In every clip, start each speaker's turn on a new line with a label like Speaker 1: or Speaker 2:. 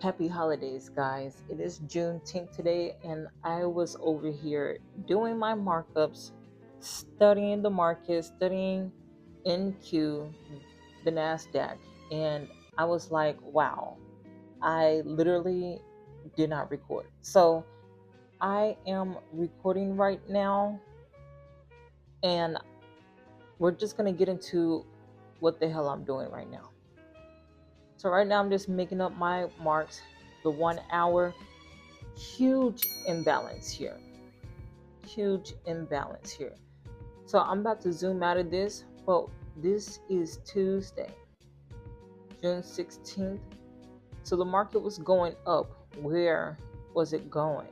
Speaker 1: Happy holidays, guys. It is Juneteenth today, and I was over here doing my markups, studying the market, studying NQ, the NASDAQ, and I was like, wow, I literally did not record. So I am recording right now, and we're just going to get into what the hell I'm doing right now. So, right now, I'm just making up my marks, the 1 hour. Huge imbalance here. Huge imbalance here. So I'm about to zoom out of this, but this is Tuesday, June 16th. So the market was going up. Where was it going?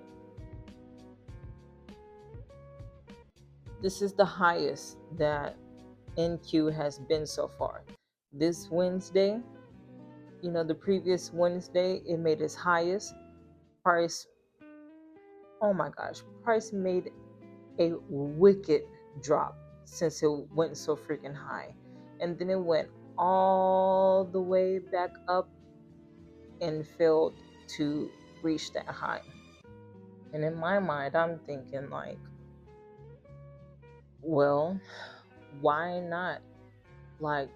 Speaker 1: This is the highest that NQ has been so far. This Wednesday, the previous Wednesday, it made its highest price. Oh my gosh, price made a wicked drop since it went so freaking high. And then it went all the way back up and failed to reach that high. And in my mind, I'm thinking, like, well, why not, like,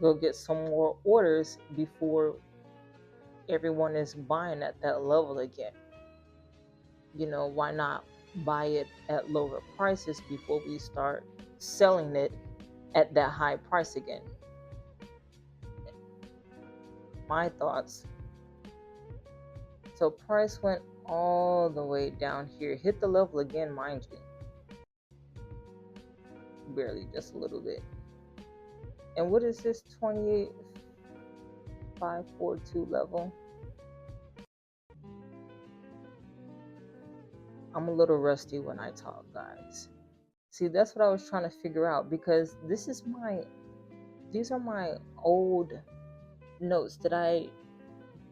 Speaker 1: go get some more orders before everyone is buying at that level again? Why not buy it at lower prices before we start selling it at that high price again? My thoughts. So price went all the way down here, hit the level again, mind you, barely, just a little bit. And what is this 28,542 level? I'm a little rusty when I talk, guys. See, that's what I was trying to figure out, because these are my old notes that I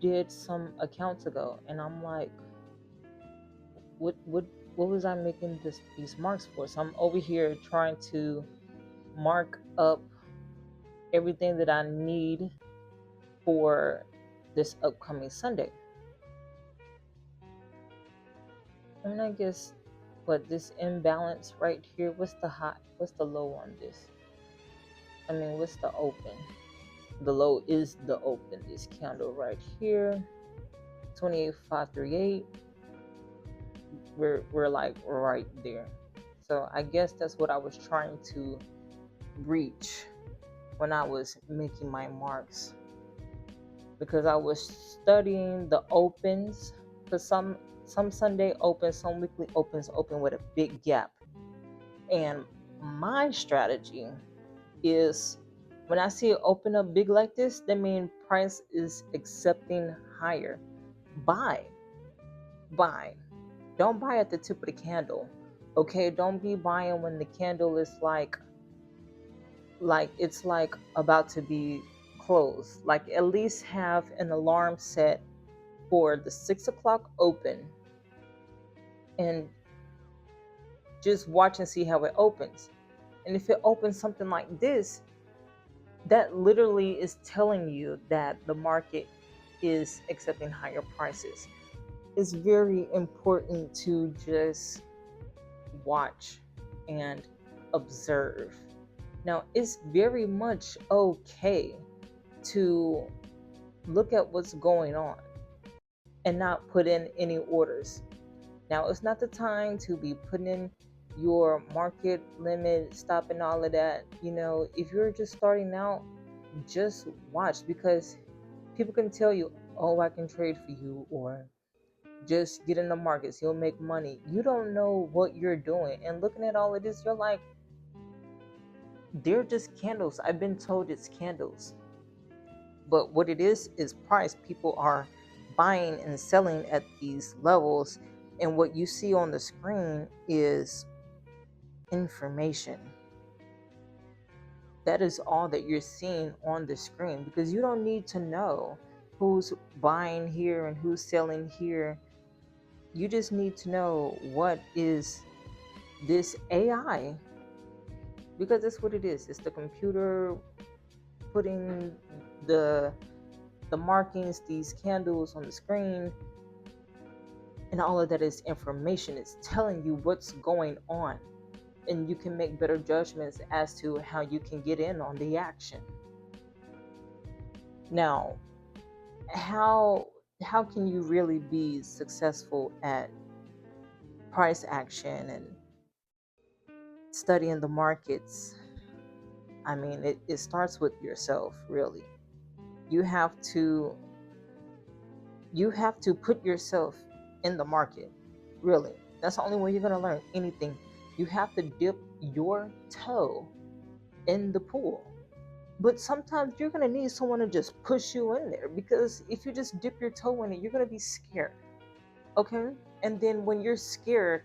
Speaker 1: did some accounts ago, and I'm like, what was I making these marks for? So I'm over here trying to mark up everything that I need for this upcoming Sunday. And I guess this imbalance right here, what's the low on this? What's the open? The low is the open, this candle right here, 28,538. We're like right there. So I guess that's what I was trying to reach when I was making my marks, because I was studying the opens, because some Sunday opens, some weekly opens open with a big gap. And my strategy is, when I see it open up big like this, that means price is accepting higher. Buy. Don't buy at the tip of the candle. Okay, don't be buying when the candle is like it's like about to be closed. Like, at least have an alarm set for the 6 o'clock open, and just watch and see how it opens. And if it opens something like this, that literally is telling you that the market is accepting higher prices. It's very important to just watch and observe. Now, it's very much okay to look at what's going on and not put in any orders. Now, it's not the time to be putting in your market limit, stopping all of that. If you're just starting out, just watch, because people can tell you, oh, I can trade for you, or just get in the markets, you'll make money. You don't know what you're doing. And looking at all of this, you're like, they're just candles. I've been told it's candles. But what it is price. People are buying and selling at these levels. And what you see on the screen is information. That is all that you're seeing on the screen, because you don't need to know who's buying here and who's selling here. You just need to know what is this AI, because that's what it is. It's the computer putting the the markings, these candles on the screen, and all of that is information. It's telling you what's going on, and you can make better judgments as to how you can get in on the action. Now, how can you really be successful at price action and studying the markets? I mean, it starts with yourself, really. You have to put yourself in the market, really. That's the only way you're going to learn anything. You have to dip your toe in the pool. But sometimes you're going to need someone to just push you in there, because if you just dip your toe in it, you're going to be scared. Okay? And then when you're scared,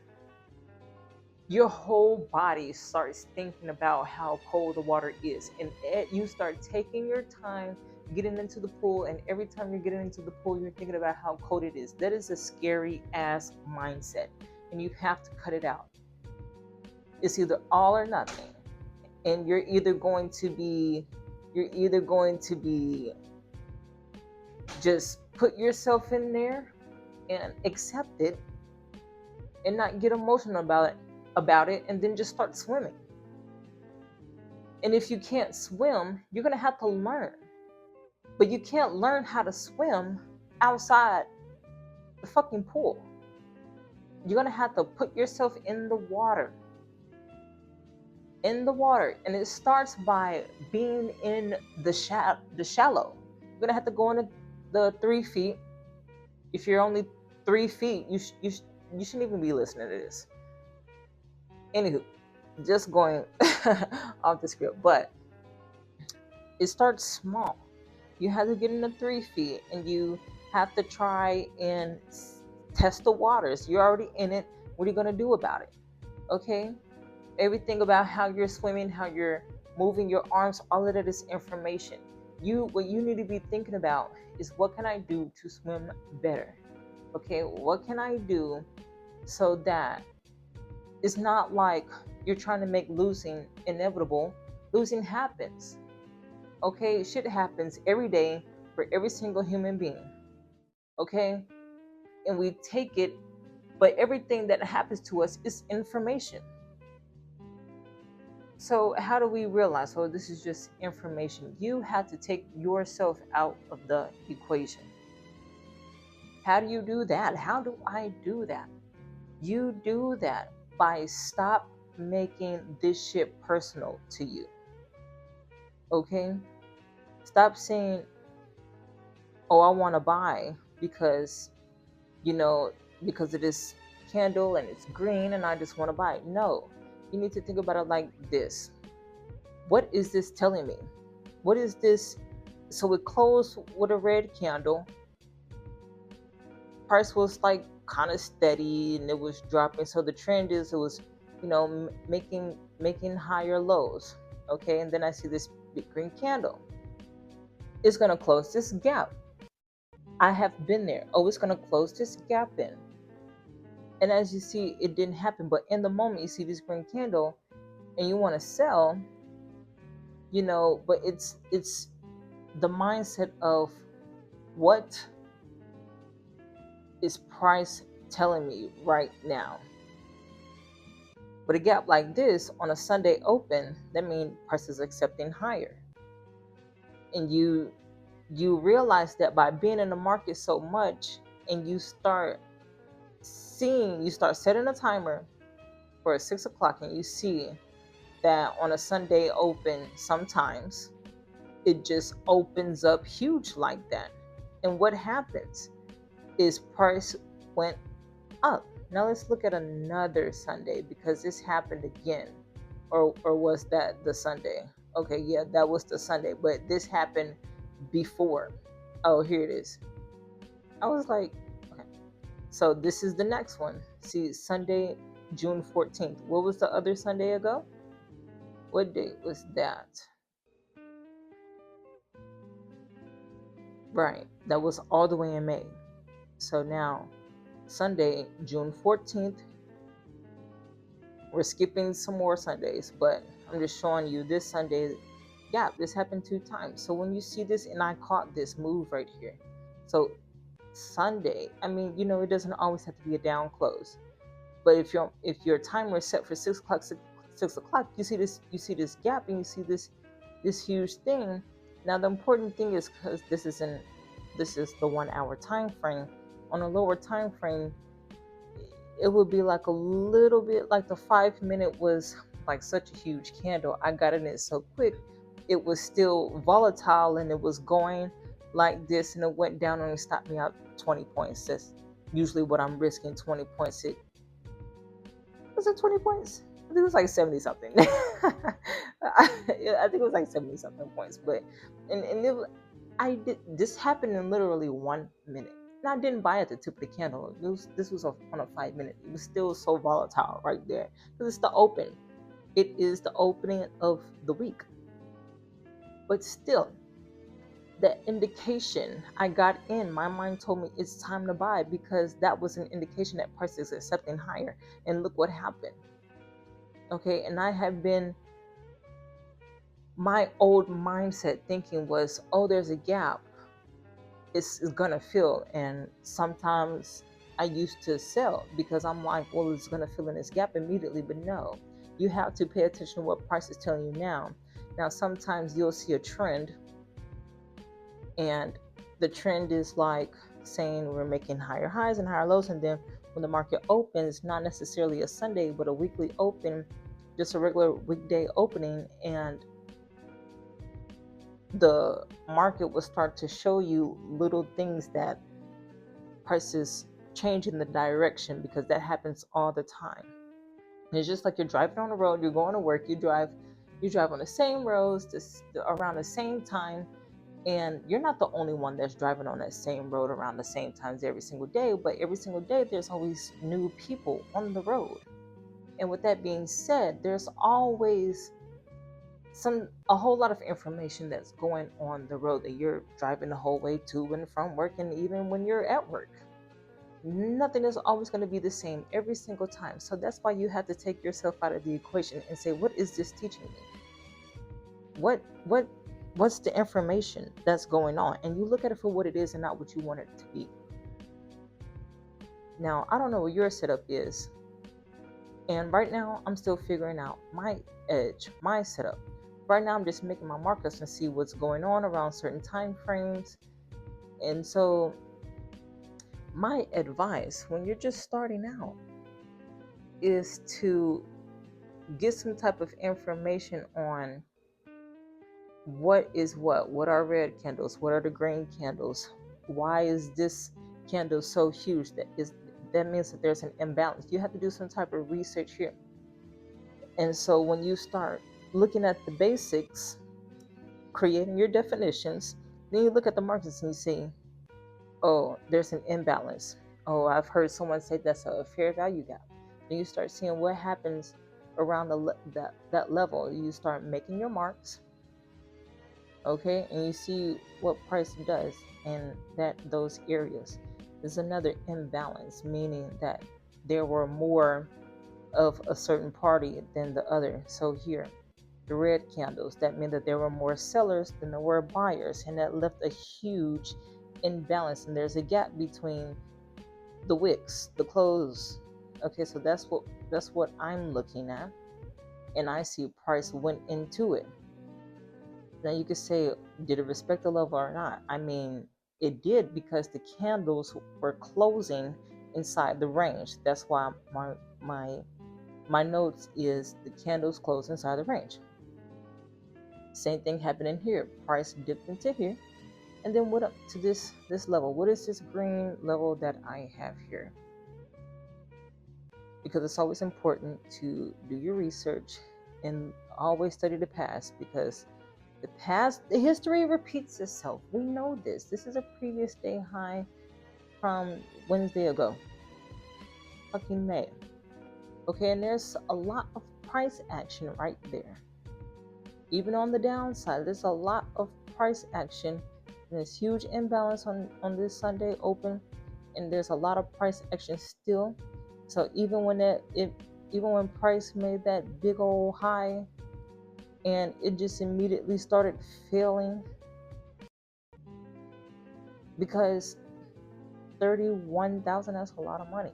Speaker 1: your whole body starts thinking about how cold the water is. And you start taking your time getting into the pool. And every time you're getting into the pool, you're thinking about how cold it is. That is a scary ass mindset. And you have to cut it out. It's either all or nothing. And you're either going to be just put yourself in there and accept it and not get emotional about it and then just start swimming. And if you can't swim, you're going to have to learn. But you can't learn how to swim outside the fucking pool. You're going to have to put yourself in the water. And it starts by being in the shallow. You're going to have to go in the 3 feet. If you're only 3 feet, you shouldn't even be listening to this. Anywho, just going off the script, but it starts small. You have to get in the 3 feet, and you have to try and test the waters. You're already in it. What are you going to do about it? Okay? Everything about how you're swimming, how you're moving your arms, all of that is information. What you need to be thinking about is, what can I do to swim better? Okay, what can I do so that it's not like you're trying to make losing inevitable. Losing happens. Okay, shit happens every day for every single human being. Okay, and we take it, but everything that happens to us is information. So how do we realize, oh, this is just information? You have to take yourself out of the equation. How do you do that? How do I do that? You do that by stop making this shit personal to you. Okay? Stop saying, oh, I want to buy because of this candle and it's green and I just want to buy it. No. You need to think about it like this. What is this telling me? What is this? So it closed with a red candle. Price was like kind of steady and it was dropping. So the trend is it was, making higher lows. Okay, and then I see this big green candle. It's gonna close this gap. I have been there. Oh, it's gonna close this gap in. And as you see, it didn't happen. But in the moment, you see this green candle and you want to sell, but it's the mindset of, what is price telling me right now? But a gap like this on a Sunday open, that means price is accepting higher. And you realize that by being in the market so much, and you start setting a timer for 6 o'clock, and you see that on a Sunday open, sometimes it just opens up huge like that. And what happens is price went up. Now let's look at another Sunday, because this happened again. Or was that the Sunday? Okay, yeah, that was the Sunday, but this happened before. Oh, here it is. I was like, okay. So this is the next one. See, Sunday, June 14th. What was the other Sunday ago? What date was that? Right, that was all the way in May. So now, Sunday, June 14th. We're skipping some more Sundays, but I'm just showing you this Sunday gap. This happened 2 times. So when you see this, and I caught this move right here. So Sunday, I mean, it doesn't always have to be a down close. But if your timer is set for 6 o'clock, 6 o'clock, you see this gap, and you see this huge thing. Now the important thing is, because this is the 1 hour time frame. On a lower time frame, it would be like a little bit like the 5 minute was like such a huge candle. I got in it so quick, it was still volatile, and it was going like this, and it went down and it stopped me out 20 points. That's usually what I'm risking. 20 points. Was it 20 points? I think it was like 70 something. I think it was like 70 something points. But and I did this happened in literally 1 minute. And I didn't buy at the tip of the candle. This was on a 5 minute. It was still so volatile right there, because it's the open. It is the opening of the week. But still, the indication I got in, my mind told me it's time to buy, because that was an indication that price is accepting higher. And look what happened. Okay, and my old mindset thinking was, oh, there's a gap, it's gonna fill. And sometimes I used to sell, because I'm like, well, it's gonna fill in this gap immediately. But no, you have to pay attention to what price is telling you now. Now sometimes you'll see a trend, and the trend is like saying we're making higher highs and higher lows, and then when the market opens, not necessarily a Sunday but a weekly open, just a regular weekday opening, and the market will start to show you little things that prices change in the direction, because that happens all the time. And it's just like you're driving on the road, you're going to work, you drive on the same roads around the same time, and you're not the only one that's driving on that same road around the same times every single day. But every single day there's always new people on the road. And with that being said, there's always a whole lot of information that's going on the road that you're driving the whole way to and from work, and even when you're at work. Nothing is always going to be the same every single time. So that's why you have to take yourself out of the equation and say, what is this teaching me? What's the information that's going on? And you look at it for what it is and not what you want it to be. Now, I don't know what your setup is. And right now, I'm still figuring out my edge, my setup. Right now, I'm just making my markups and see what's going on around certain time frames. And so, my advice when you're just starting out is to get some type of information on what is what are red candles, what are the green candles, why is this candle so huge? That means that there's an imbalance. You have to do some type of research here. And so when you start looking at the basics, creating your definitions, then you look at the markets and you see, oh, there's an imbalance. Oh, I've heard someone say that's a fair value gap. Then you start seeing what happens around that level. You start making your marks, okay, and you see what price does in those areas. There's another imbalance, meaning that there were more of a certain party than the other. So here, the red candles, that mean that there were more sellers than there were buyers, and that left a huge imbalance. And there's a gap between the wicks, the close. Okay, so that's what I'm looking at, and I see price went into it. Now you could say, did it respect the level or not? I mean, it did, because the candles were closing inside the range. That's why my notes is the candles closed inside the range. Same thing happened in here. Price dipped into here, and then went up to this level. What is this green level that I have here? Because it's always important to do your research and always study the past, because the history repeats itself. We know this. This is a previous day high from Wednesday ago, fucking May. Okay, and there's a lot of price action right there. Even on the downside, there's a lot of price action. And there's huge imbalance on this Sunday open, and there's a lot of price action still. So even when price made that big old high, and it just immediately started failing because 31,000, that's a lot of money.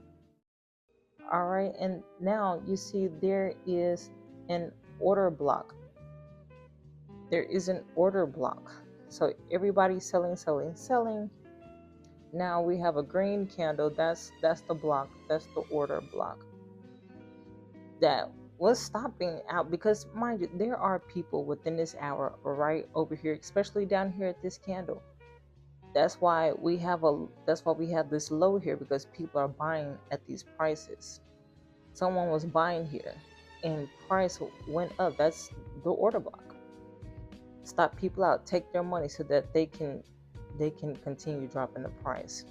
Speaker 1: All right, and now you see there is an order block. There is an order block. So everybody's selling, selling, selling. Now we have a green candle. That's the block. That's the order block. That was stopping out because, mind you, there are people within this hour right over here, especially down here at this candle. That's why we have this low here, because people are buying at these prices. Someone was buying here and price went up. That's the order block. Stop people out, take their money so that they can continue dropping the price.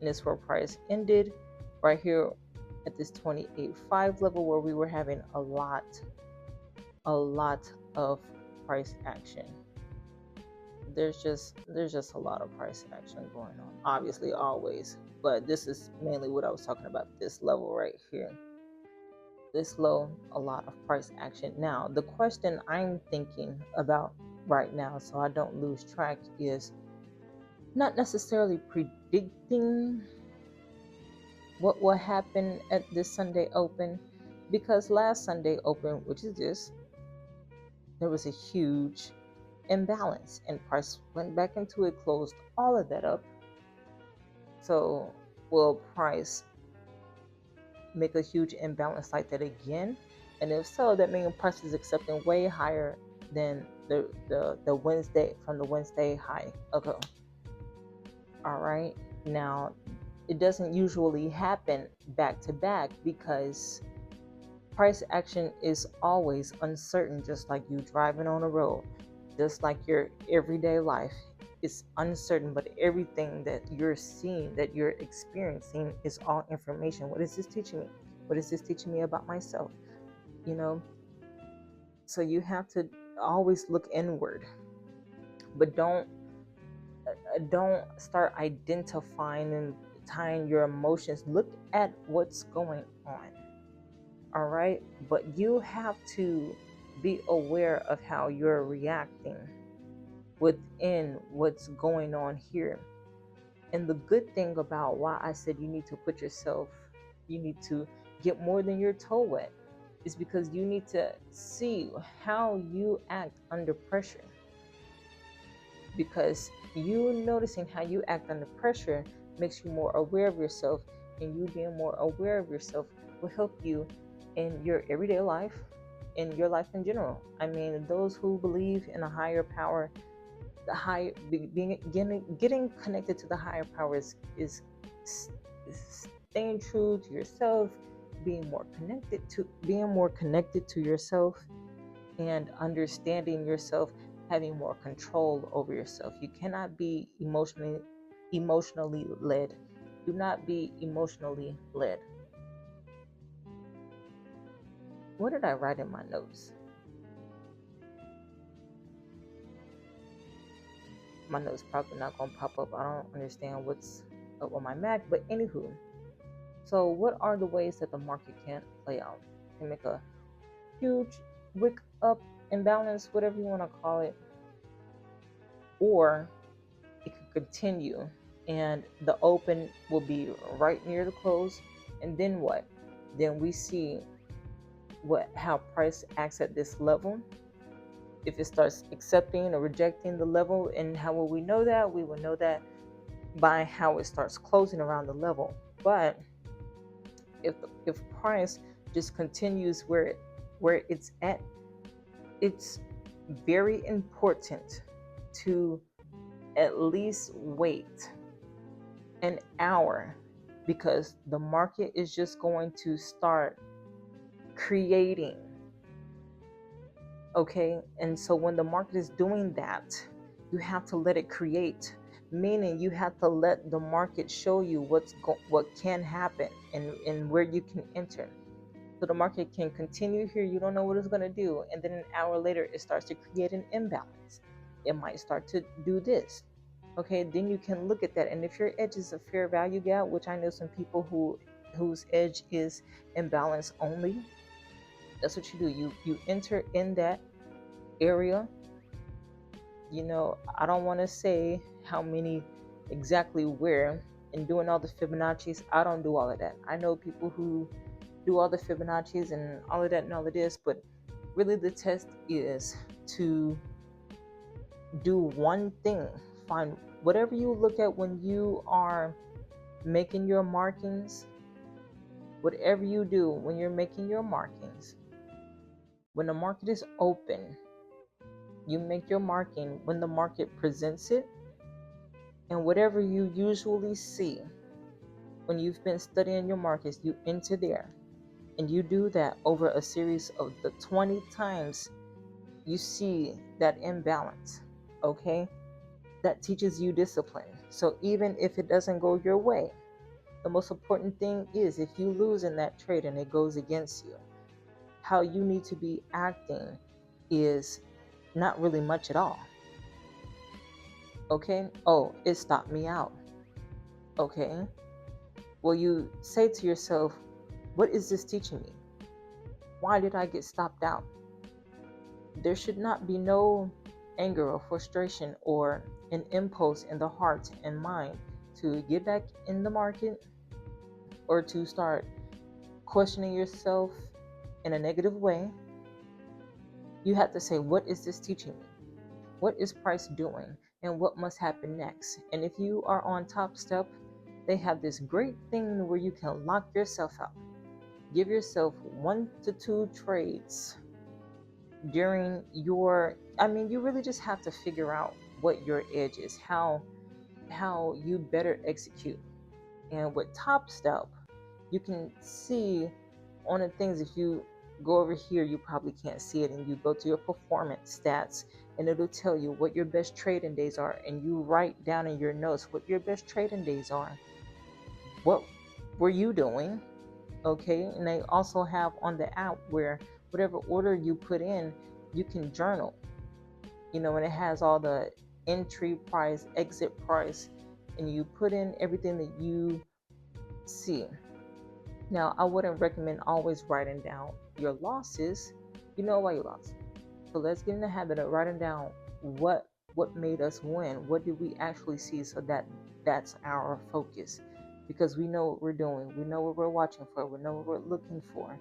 Speaker 1: And this where price ended, right here at this 28.5 level, where we were having a lot of price action. There's just a lot of price action going on, obviously, always, but this is mainly what I was talking about, this level right here. This low, a lot of price action. Now the question I'm thinking about right now, so I don't lose track, is not necessarily predicting what will happen at this Sunday open, because last Sunday open, which is this, there was a huge imbalance and price went back into it, closed all of that up. So will price make a huge imbalance like that again? And if so, that means price is accepting way higher than the Wednesday, from the Wednesday high. Okay. All right. Now, it doesn't usually happen back to back because price action is always uncertain, just like you driving on a road, just like your everyday life is uncertain. But everything that you're seeing, that you're experiencing, is all information. What is this teaching me? What is this teaching me about myself? You know, so you have to always look inward, but don't start identifying and tying your emotions. Look at what's going on. All right, but you have to be aware of how you're reacting within what's going on here. And the good thing about why I said you need to get more than your toe wet, is because you need to see how you act under pressure. Because you noticing how you act under pressure makes you more aware of yourself, and you being more aware of yourself will help you in your everyday life, in your life in general. I mean, those who believe in a higher power, the high getting connected to the higher power is staying true to yourself, being more connected to yourself, and understanding yourself, having more control over yourself. You cannot be emotionally led. Do not be emotionally led. What did I write in my notes? My notes probably not gonna pop up. I don't understand what's up on my Mac, but anywho. So what are the ways that the market can play out? It can make a huge wick up imbalance, whatever you want to call it, or it could continue and the open will be right near the close. And then what? Then we see how price acts at this level. If it starts accepting or rejecting the level, and how will we know that? We will know that by how it starts closing around the level. But if price just continues where it's at, it's very important to at least wait an hour, because the market is just going to start creating. Okay, and so when the market is doing that, you have to let it create, meaning you have to let the market show you what can happen and where you can enter. So the market can continue here, you don't know what it's going to do, and then an hour later it starts to create an imbalance. It might start to do this. Okay, then you can look at that, and if your edge is a fair value gap, which I know some people who whose edge is imbalance only. That's what you do. You enter in that area. I don't want to say how many exactly where, and doing all the Fibonacci's. I don't do all of that. I know people who do all the Fibonacci's and all of that and all of this, but really the test is to do one thing. Find whatever you look at when you are making your markings, whatever you do when you're making your markings, when the market is open, you make your marking when the market presents it. And whatever you usually see when you've been studying your markets, you enter there. And you do that over a series of the 20 times you see that imbalance. Okay? That teaches you discipline. So even if it doesn't go your way, the most important thing is if you lose in that trade and it goes against you, how you need to be acting is not really much at all. Okay? Oh, it stopped me out. Okay? Well, you say to yourself, what is this teaching me? Why did I get stopped out? There should not be no anger or frustration or an impulse in the heart and mind to get back in the market or to start questioning yourself in a negative way. You have to say, what is this teaching me? What is price doing? And what must happen next? And if you are on Top Step, they have this great thing where you can lock yourself out. Give yourself 1 to 2 trades during your, you really just have to figure out what your edge is, how you better execute. And with Top Step, you can see on the things. If you go over here, you probably can't see it, and you go to your performance stats, and it'll tell you what your best trading days are, and you write down in your notes what your best trading days are. What were you doing? Okay, and they also have on the app where whatever order you put in, you can journal, and it has all the entry price, exit price, and you put in everything that you see. Now, I wouldn't recommend always writing down your losses. You know why you lost. So let's get in the habit of writing down what made us win. What did we actually see? So that's our focus, because we know what we're doing. We know what we're watching for. We know what we're looking for.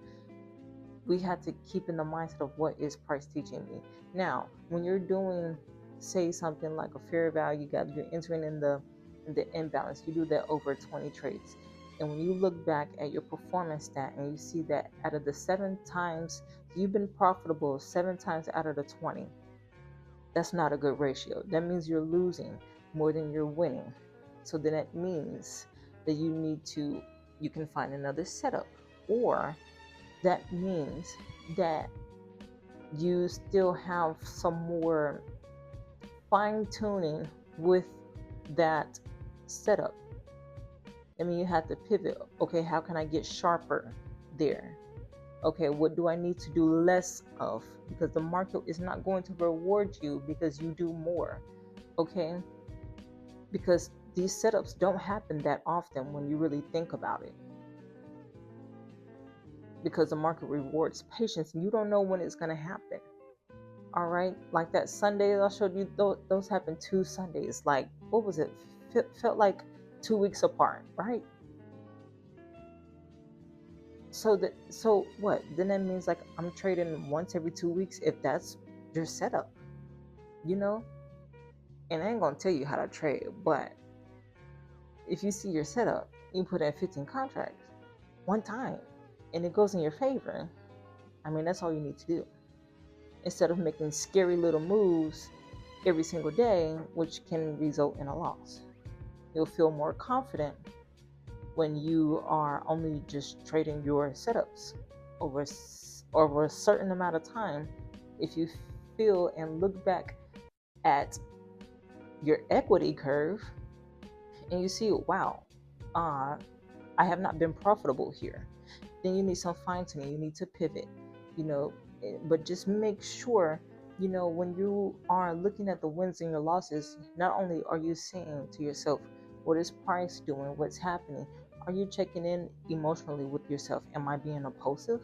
Speaker 1: We have to keep in the mindset of what is price teaching me. Now, when you're doing, say, something like a fair value gap, you're entering in the imbalance. You do that over 20 trades. And when you look back at your performance stat and you see that out of the 7 times you've been profitable 7 times out of the 20, that's not a good ratio. That means you're losing more than you're winning. So then that means that you can find another setup, or that means that you still have some more fine tuning with that setup. You have to pivot. Okay, how can I get sharper there? Okay, what do I need to do less of? Because the market is not going to reward you because you do more. Okay? Because these setups don't happen that often when you really think about it. Because the market rewards patience, and you don't know when it's going to happen. All right? Like that Sunday I showed you, those happened 2 Sundays. Like, what was it? Felt like 2 weeks apart, right? So what? Then that means like I'm trading once every 2 weeks if that's your setup, And I ain't gonna tell you how to trade, but if you see your setup, you put in 15 contracts one time and it goes in your favor. That's all you need to do. Instead of making scary little moves every single day, which can result in a loss. You'll feel more confident when you are only just trading your setups over a certain amount of time. If you feel and look back at your equity curve and you see, wow, I have not been profitable here, then you need some fine tuning. You need to pivot, but just make sure, when you are looking at the wins and your losses, not only are you saying to yourself, what is price doing? What's happening? Are you checking in emotionally with yourself? Am I being impulsive?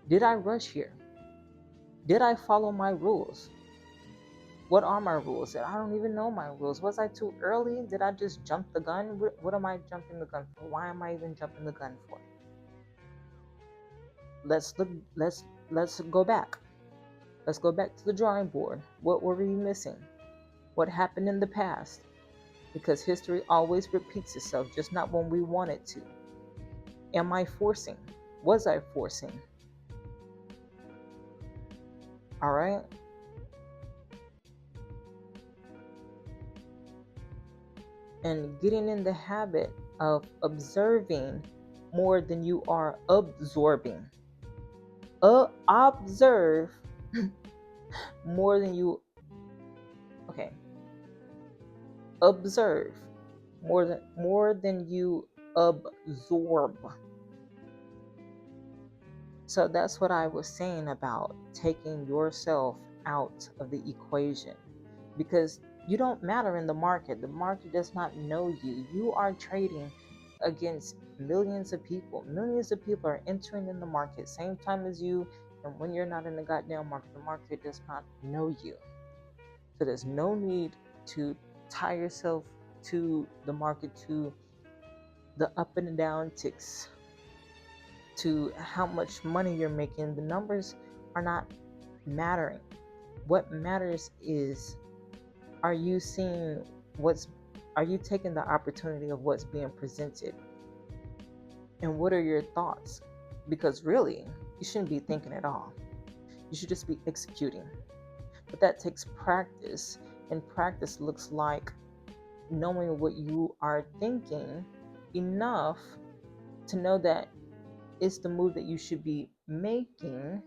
Speaker 1: Did I rush here? Did I follow my rules? What are my rules? I don't even know my rules. Was I too early? Did I just jump the gun? What am I jumping the gun for? Why am I even jumping the gun for? Let's look. Let's go back. Let's go back to the drawing board. What were we missing? What happened in the past? Because history always repeats itself, just not when we want it to. Am I forcing? Was I forcing? All right. And getting in the habit of observing more than you are absorbing. Observe more than you, okay, observe more than you absorb. So that's what I was saying about taking yourself out of the equation, because you don't matter in the market. The market does not know you. You are trading against millions of people. Millions of people are entering in the market same time as you, and when you're not in the goddamn market, the market does not know you. So there's no need to tie yourself to the market, to the up and down ticks, to how much money you're making. The numbers are not mattering. What matters is, are you seeing are you taking the opportunity of what's being presented? And what are your thoughts? Because really, you shouldn't be thinking at all. You should just be executing. But that takes practice, and practice looks like knowing what you are thinking enough to know that it's the move that you should be making,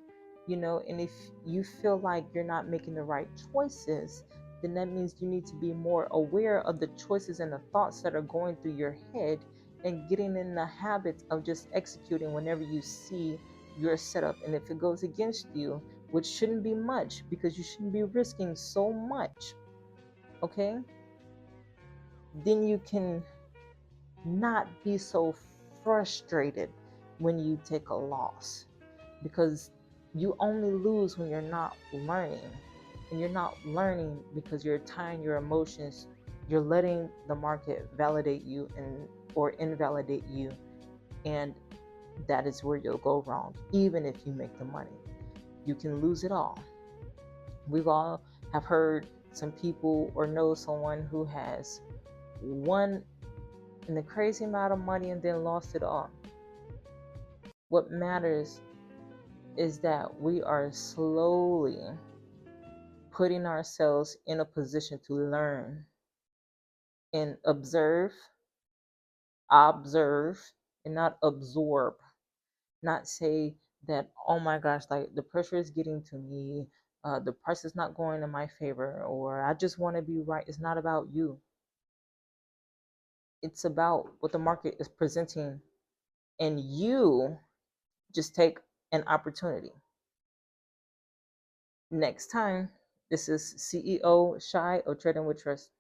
Speaker 1: and if you feel like you're not making the right choices, then that means you need to be more aware of the choices and the thoughts that are going through your head, and getting in the habit of just executing whenever you see your setup. And if it goes against you, which shouldn't be much, because you shouldn't be risking so much, okay, then you can not be so frustrated when you take a loss, because you only lose when you're not learning. And you're not learning because you're tying your emotions, you're letting the market validate you or invalidate you, and that is where you'll go wrong. Even if you make the money, you can lose it all. We've all have heard some people or know someone who has won in a crazy amount of money and then lost it all. What matters is that we are slowly putting ourselves in a position to learn and observe, and not absorb. Not say that, oh my gosh, like the pressure is getting to me, the price is not going in my favor, or I just want to be right. It's not about you. It's about what the market is presenting, and you just take an opportunity. Next time, this is CEO Shy of Trading with Trust.